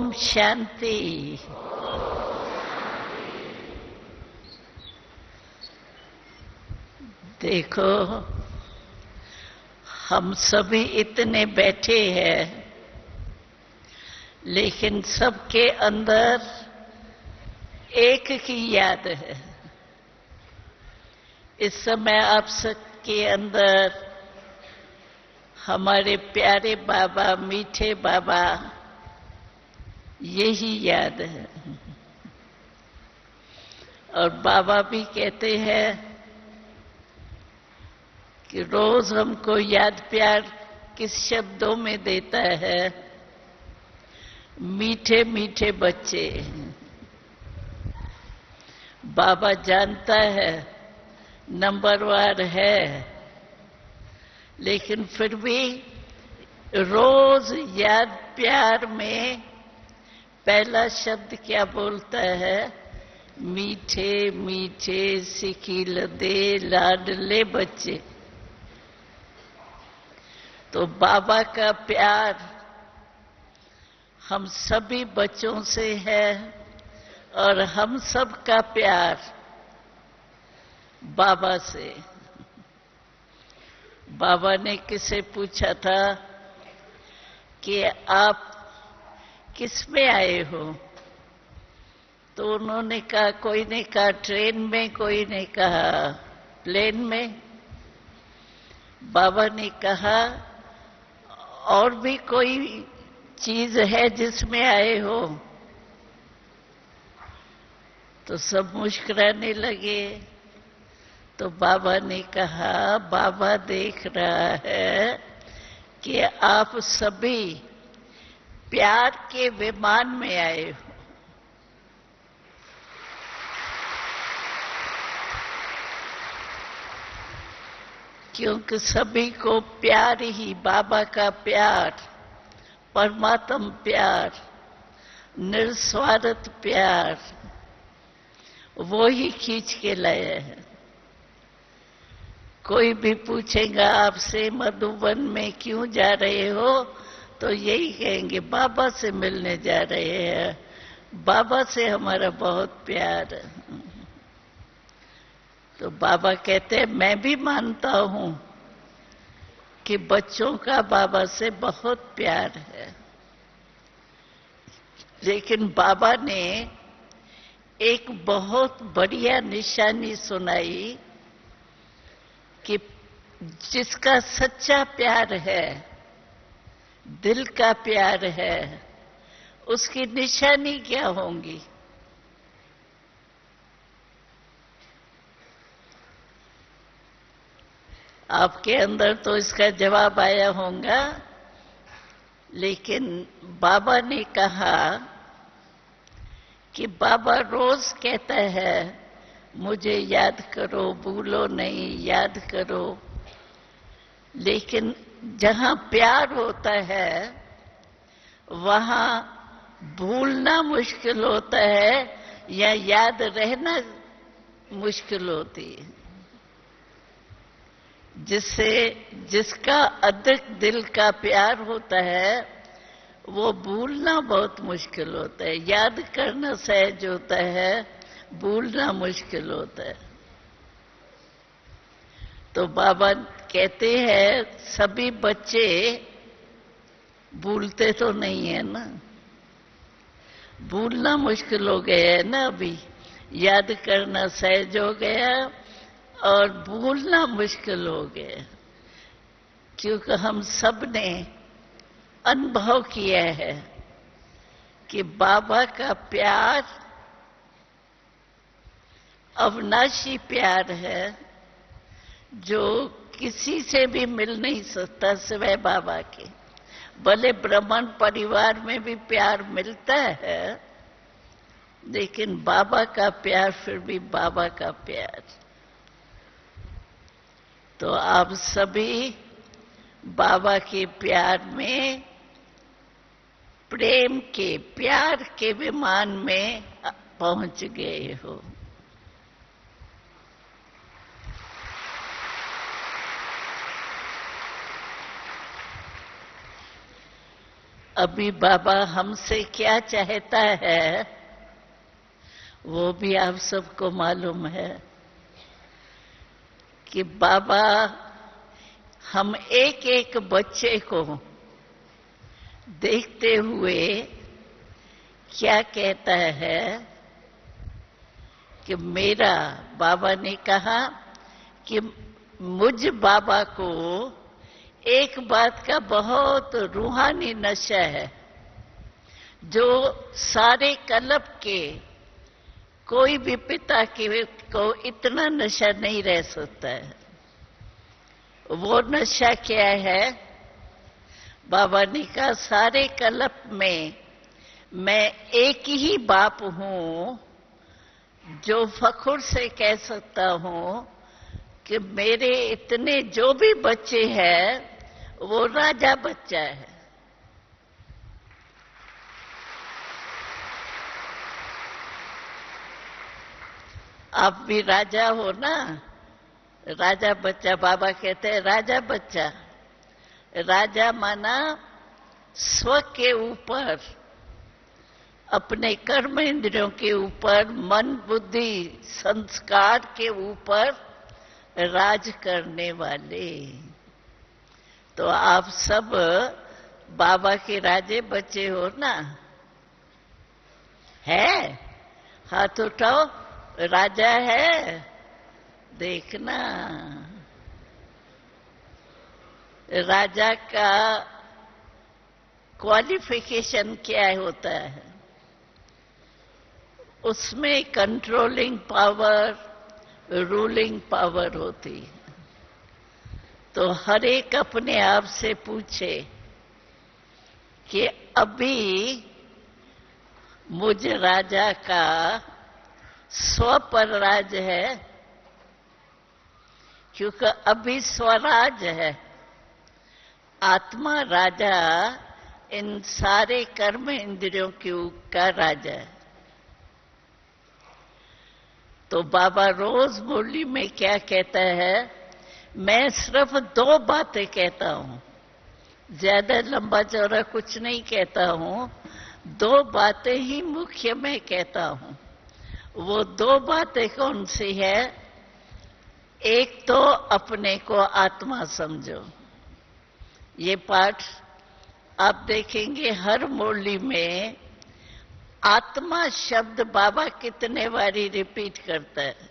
ओम शांति। देखो, हम सभी इतने बैठे हैं, लेकिन सबके अंदर एक की याद है। इस समय आप सबके अंदर हमारे प्यारे बाबा, मीठे बाबा, यही याद है। और बाबा भी कहते हैं कि रोज हमको याद प्यार किस शब्दों में देता है? मीठे मीठे बच्चे। बाबा जानता है नंबरवार है, लेकिन फिर भी रोज याद प्यार में पहला शब्द क्या बोलता है? मीठे मीठे सिखिलदे लाडले बच्चे। तो बाबा का प्यार हम सभी बच्चों से है, और हम सब का प्यार बाबा से। बाबा ने किसे पूछा था कि आप किस में आए हो? तो उन्होंने कहा, कोई ने कहा ट्रेन में, कोई ने कहा प्लेन में। बाबा ने कहा, और भी कोई चीज है जिसमें आए हो? तो सब मुस्कुराने लगे। तो बाबा ने कहा, बाबा देख रहा है कि आप सभी प्यार के विमान में आए हो। क्योंकि सभी को प्यार ही, बाबा का प्यार, परमात्म प्यार, निस्वार्थ प्यार, वो ही खींच के लाए हैं। कोई भी पूछेगा आपसे मधुबन में क्यों जा रहे हो, तो यही कहेंगे बाबा से मिलने जा रहे हैं, बाबा से हमारा बहुत प्यार है। तो बाबा कहते हैं, मैं भी मानता हूं कि बच्चों का बाबा से बहुत प्यार है, लेकिन बाबा ने एक बहुत बढ़िया निशानी सुनाई कि जिसका सच्चा प्यार है, दिल का प्यार है, उसकी निशानी क्या होंगी? आपके अंदर तो इसका जवाब आया होगा, लेकिन बाबा ने कहा कि बाबा रोज कहता है, मुझे याद करो, भूलो नहीं, याद करो। लेकिन जहां प्यार होता है, वहां भूलना मुश्किल होता है, या याद रहना मुश्किल होती है। जिसका अधिक दिल का प्यार होता है, वो भूलना बहुत मुश्किल होता है। याद करना सहज होता है, भूलना मुश्किल होता है। तो बाबा कहते हैं, सभी बच्चे भूलते तो नहीं है ना, भूलना मुश्किल हो गया है ना। अभी याद करना सहज हो गया और भूलना मुश्किल हो गया, क्योंकि हम सब ने अनुभव किया है कि बाबा का प्यार अविनाशी प्यार है, जो किसी से भी मिल नहीं सकता सिवाय बाबा के। भले ब्राह्मण परिवार में भी प्यार मिलता है, लेकिन बाबा का प्यार फिर भी बाबा का प्यार। तो आप सभी बाबा के प्यार में, प्रेम के, प्यार के विमान में पहुंच गए हो। अभी बाबा हमसे क्या चाहता है वो भी आप सबको मालूम है कि बाबा हम एक एक बच्चे को देखते हुए क्या कहता है कि मेरा, बाबा ने कहा कि मुझ बाबा को एक बात का बहुत रूहानी नशा है जो सारे कल्प के कोई भी पिता के को इतना नशा नहीं रह सकता है। वो नशा क्या है? बाबा ने कहा सारे कल्प में मैं एक ही बाप हूं जो फखुर से कह सकता हूं कि मेरे इतने जो भी बच्चे हैं वो राजा बच्चा है। आप भी राजा हो ना, राजा बच्चा। बाबा कहते हैं राजा बच्चा। राजा माना स्व के ऊपर, अपने कर्म इंद्रियों के ऊपर, मन बुद्धि संस्कार के ऊपर राज करने वाले। तो आप सब बाबा के राजे बच्चे हो ना? है? हाथ उठाओ। राजा है? देखना, राजा का क्वालिफिकेशन क्या होता है? उसमें कंट्रोलिंग पावर, रूलिंग पावर होती है। तो हर एक अपने आप से पूछे कि अभी मुझ राजा का स्व पर राज है, क्योंकि अभी स्वराज है। आत्मा राजा इन सारे कर्म इंद्रियों का राजा है। तो बाबा रोज मुरली में क्या कहता है? मैं सिर्फ दो बातें कहता हूं, ज्यादा लंबा चौड़ा कुछ नहीं कहता हूं। दो बातें ही मुख्य में कहता हूं। वो दो बातें कौन सी है? एक तो अपने को आत्मा समझो। ये पाठ आप देखेंगे हर मुरली में आत्मा शब्द बाबा कितने बारी रिपीट करता है,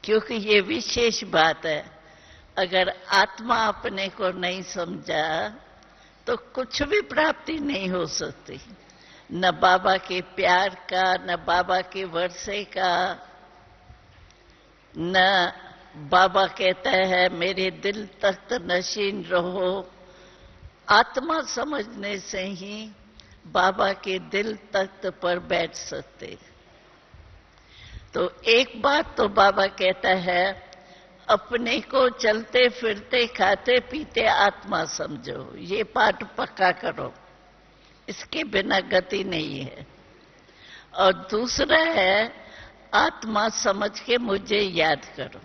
क्योंकि ये विशेष बात है। अगर आत्मा अपने को नहीं समझा तो कुछ भी प्राप्ति नहीं हो सकती, न बाबा के प्यार का, न बाबा के वर्षे का, न बाबा कहता है मेरे दिल तख्त नशीन रहो। आत्मा समझने से ही बाबा के दिल तख्त पर बैठ सकते। तो एक बात तो बाबा कहता है, अपने को चलते फिरते खाते पीते आत्मा समझो। ये पाठ पक्का करो, इसके बिना गति नहीं है। और दूसरा है आत्मा समझ के मुझे याद करो।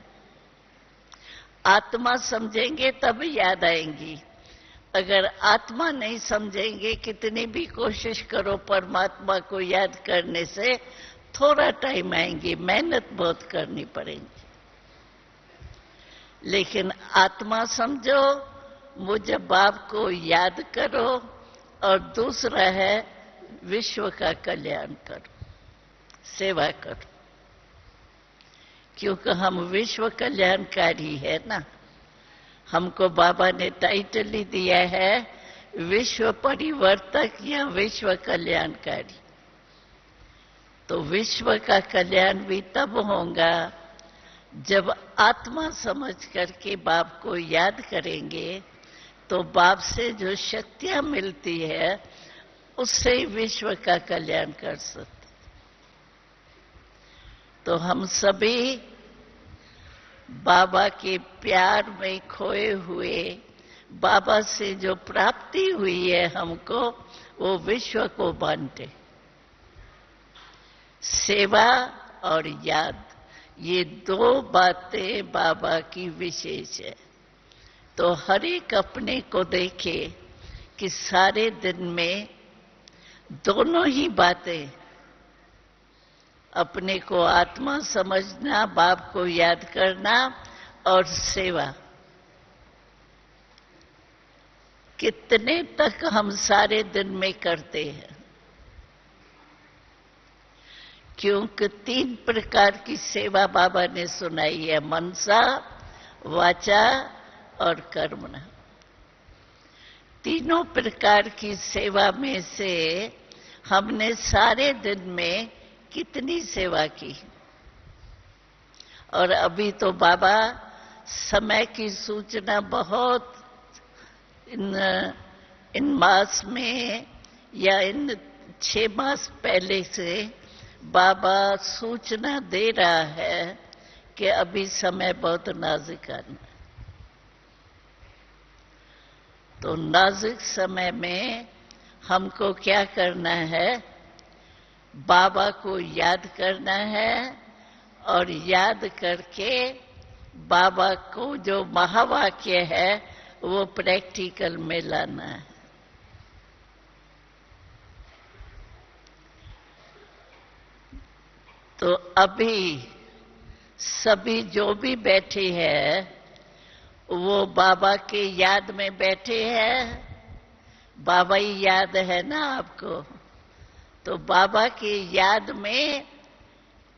आत्मा समझेंगे तब याद आएंगी। अगर आत्मा नहीं समझेंगे, कितनी भी कोशिश करो परमात्मा को याद करने से थोड़ा टाइम आएंगी, मेहनत बहुत करनी पड़ेगी। लेकिन आत्मा समझो, मुझे बाप को याद करो। और दूसरा है विश्व का कल्याण करो, सेवा करो, क्योंकि हम विश्व कल्याणकारी है ना। हमको बाबा ने टाइटल ही दिया है विश्व परिवर्तक या विश्व कल्याणकारी। तो विश्व का कल्याण भी तब होगा जब आत्मा समझ करके बाप को याद करेंगे। तो बाप से जो शक्तियां मिलती है उससे विश्व का कल्याण कर सकते। तो हम सभी बाबा के प्यार में खोए हुए, बाबा से जो प्राप्ति हुई है हमको, वो विश्व को बांटे। सेवा और याद, ये दो बातें बाबा की विशेष है। तो हर एक अपने को देखे कि सारे दिन में दोनों ही बातें, अपने को आत्मा समझना, बाप को याद करना और सेवा, कितने तक हम सारे दिन में करते हैं? क्योंकि 3 प्रकार की सेवा बाबा ने सुनाई है, मनसा, वाचा और कर्मणा। तीनों प्रकार की सेवा में से हमने सारे दिन में कितनी सेवा की? और अभी तो बाबा समय की सूचना बहुत इन मास में या इन 6 मास पहले से बाबा सूचना दे रहा है कि अभी समय बहुत नाजुक आना। तो नाजुक समय में हमको क्या करना है? बाबा को याद करना है और याद करके बाबा को जो महावाक्य है वो प्रैक्टिकल में लाना है। तो अभी सभी जो भी बैठे हैं वो बाबा के याद में बैठे हैं। बाबा ही याद है ना आपको? तो बाबा की याद में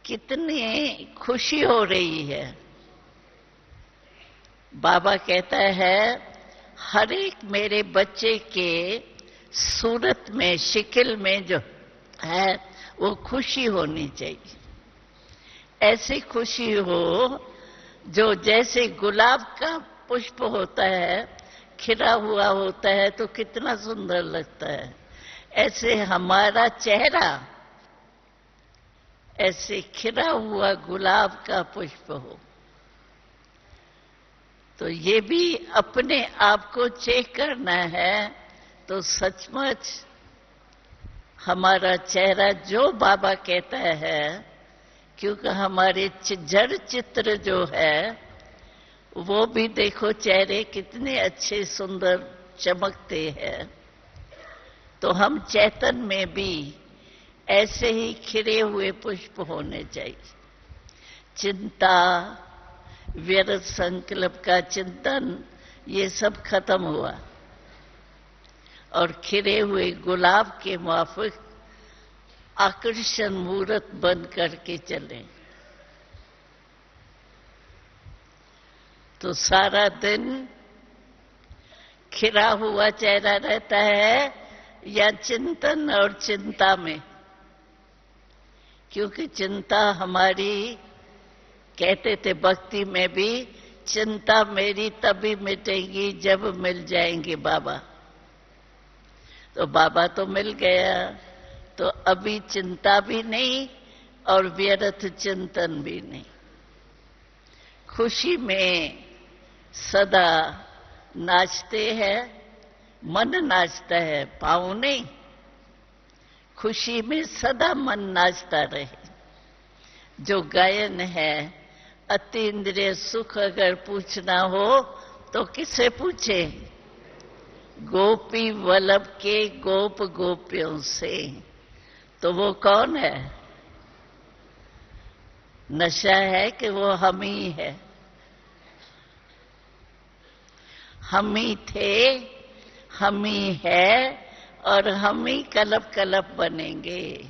कितनी खुशी हो रही है। बाबा कहता है हर एक मेरे बच्चे के सूरत में, शिकिल में जो है वो खुशी होनी चाहिए। ऐसी खुशी हो जो जैसे गुलाब का पुष्प होता है, खिला हुआ होता है तो कितना सुंदर लगता है, ऐसे हमारा चेहरा ऐसे खिला हुआ गुलाब का पुष्प हो। तो ये भी अपने आप को चेक करना है। तो सचमुच हमारा चेहरा जो बाबा कहता है, क्योंकि हमारे जड़ चित्र जो है वो भी देखो चेहरे कितने अच्छे सुंदर चमकते हैं। तो हम चैतन में भी ऐसे ही खिले हुए पुष्प होने चाहिए। चिंता, व्यर्थ संकल्प का चिंतन, ये सब खत्म हुआ और खिले हुए गुलाब के माफिक आकर्षण मूर्त बन करके चले। तो सारा दिन खिला हुआ चेहरा रहता है या चिंतन और चिंता में? क्योंकि चिंता हमारी, कहते थे भक्ति में भी, चिंता मेरी तभी मिटेगी जब मिल जाएंगे बाबा। तो बाबा तो मिल गया, तो अभी चिंता भी नहीं और व्यर्थ चिंतन भी नहीं। खुशी में सदा नाचते हैं, मन नाचता है, पाँव नहीं। खुशी में सदा मन नाचता रहे। जो गायन है, अतीन्द्रिय सुख अगर पूछना हो तो किससे पूछे? गोपी वल्लभ के गोप गोपियों से। तो वो कौन है? नशा है कि वो हम ही है? हम ही थे, हम ही है और हम ही कलप कलप बनेंगे।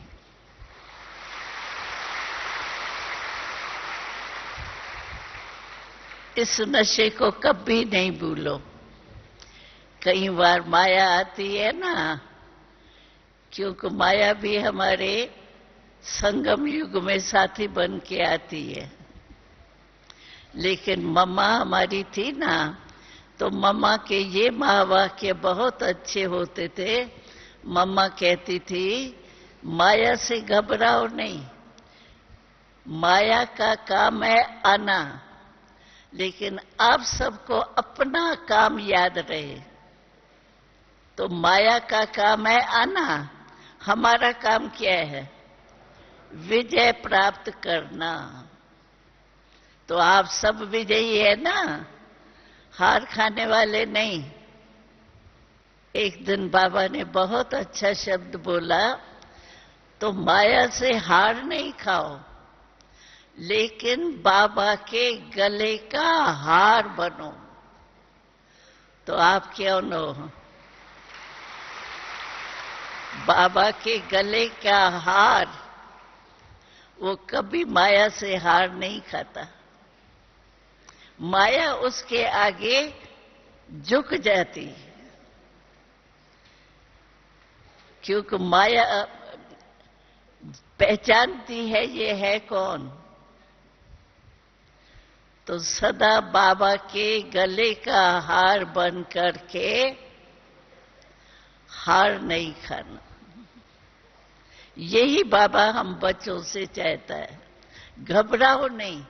इस नशे को कभी नहीं भूलो। कई बार माया आती है ना, क्योंकि माया भी हमारे संगम युग में साथी बन के आती है। लेकिन मम्मा हमारी थी ना, तो मम्मा के ये महावाक्य बहुत अच्छे होते थे। मम्मा कहती थी, माया से घबराओ नहीं, माया का काम है आना, लेकिन आप सबको अपना काम याद रहे। तो माया का काम है आना, हमारा काम क्या है? विजय प्राप्त करना। तो आप सब विजयी है ना, हार खाने वाले नहीं। एक दिन बाबा ने बहुत अच्छा शब्द बोला, तो माया से हार नहीं खाओ, लेकिन बाबा के गले का हार बनो। तो आप क्यों न हो? बाबा के गले का हार, वो कभी माया से हार नहीं खाता। माया उसके आगे झुक जाती है, क्योंकि माया पहचानती है ये है कौन। तो सदा बाबा के गले का हार बन करके हार नहीं खाना। यही बाबा हम बच्चों से चाहता है। घबराओ नहीं,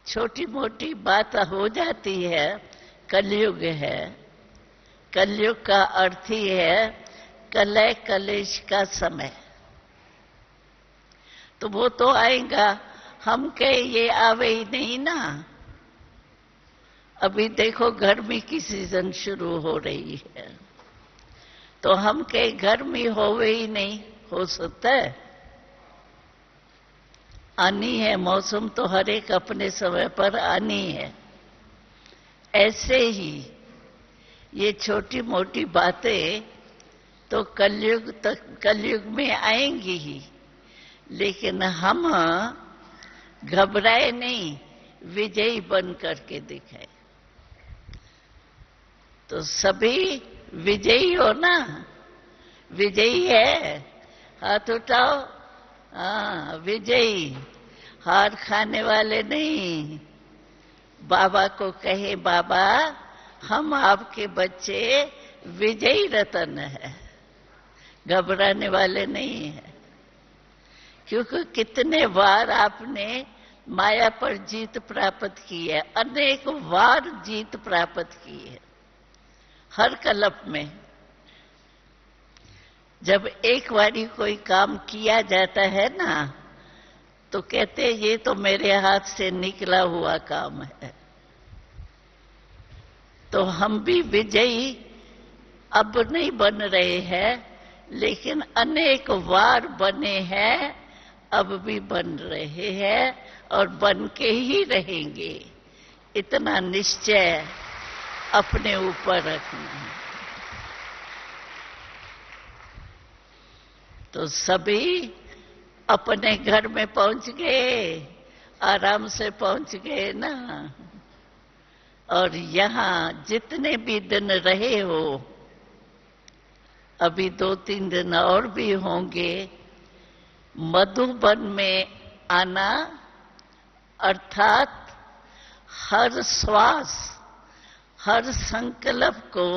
छोटी मोटी बात हो जाती है, कलयुग है। कलयुग का अर्थ ही है कलय कलेश का समय। तो वो तो आएगा, हम कहे ये आवे ही नहीं ना। अभी देखो गर्मी की सीजन शुरू हो रही है, तो हम कहे गर्मी होवे ही नहीं, हो सकता है? आनी है, मौसम तो हर एक अपने समय पर आनी है। ऐसे ही ये छोटी मोटी बातें तो कलयुग में आएंगी ही, लेकिन हम घबराए नहीं, विजयी बन करके दिखाए। तो सभी विजयी हो ना? विजयी है, हाथ उठाओ। हाँ, विजयी, हार खाने वाले नहीं। बाबा को कहे, बाबा हम आपके बच्चे विजयी रतन है, घबराने वाले नहीं है। क्योंकि कितने बार आपने माया पर जीत प्राप्त की है, अनेक बार जीत प्राप्त की है। हर कल्प में जब एक बारी कोई काम किया जाता है ना, तो कहते ये तो मेरे हाथ से निकला हुआ काम है। तो हम भी विजयी अब नहीं बन रहे हैं, लेकिन अनेक बार बने हैं, अब भी बन रहे हैं और बन के ही रहेंगे। इतना निश्चय अपने ऊपर रखना है। तो सभी अपने घर में पहुंच गए, आराम से पहुंच गए ना। और यहाँ जितने भी दिन रहे हो, अभी 2-3 दिन और भी होंगे, मधुबन में आना अर्थात हर श्वास, हर संकल्प को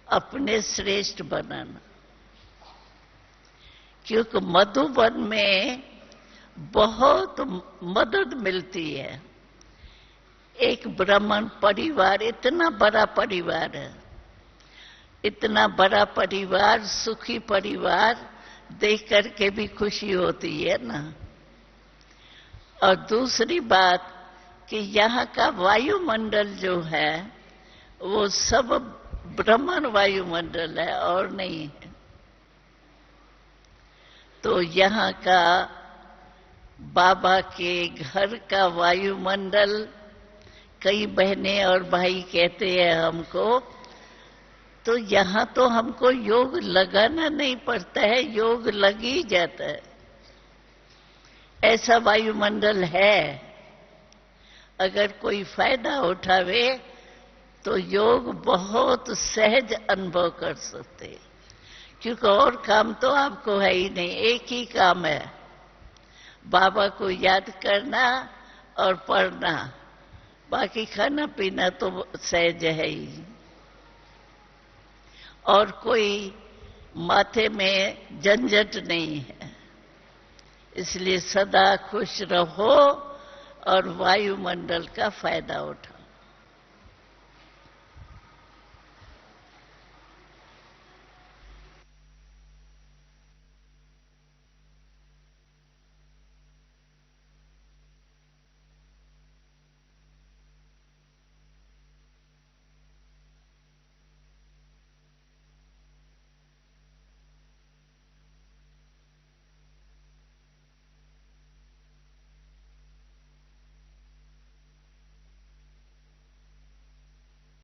अपने श्रेष्ठ बनाना। क्योंकि मधुबन में बहुत मदद मिलती है। एक ब्राह्मण परिवार, इतना बड़ा परिवार है, इतना बड़ा परिवार, सुखी परिवार देख करके भी खुशी होती है ना। और दूसरी बात कि यहाँ का वायुमंडल जो है वो सब ब्राह्मण वायुमंडल है और नहीं है। तो यहाँ का बाबा के घर का वायुमंडल, कई बहनें और भाई कहते हैं हमको, तो यहाँ तो हमको योग लगाना नहीं पड़ता है, योग लग ही जाता है। ऐसा वायुमंडल है। अगर कोई फायदा उठावे तो योग बहुत सहज अनुभव कर सकते हैं। क्योंकि और काम तो आपको है ही नहीं, एक ही काम है, बाबा को याद करना और पढ़ना। बाकी खाना पीना तो सहज है ही। और कोई माथे में झंझट नहीं है। इसलिए सदा खुश रहो और वायुमंडल का फायदा उठाओ।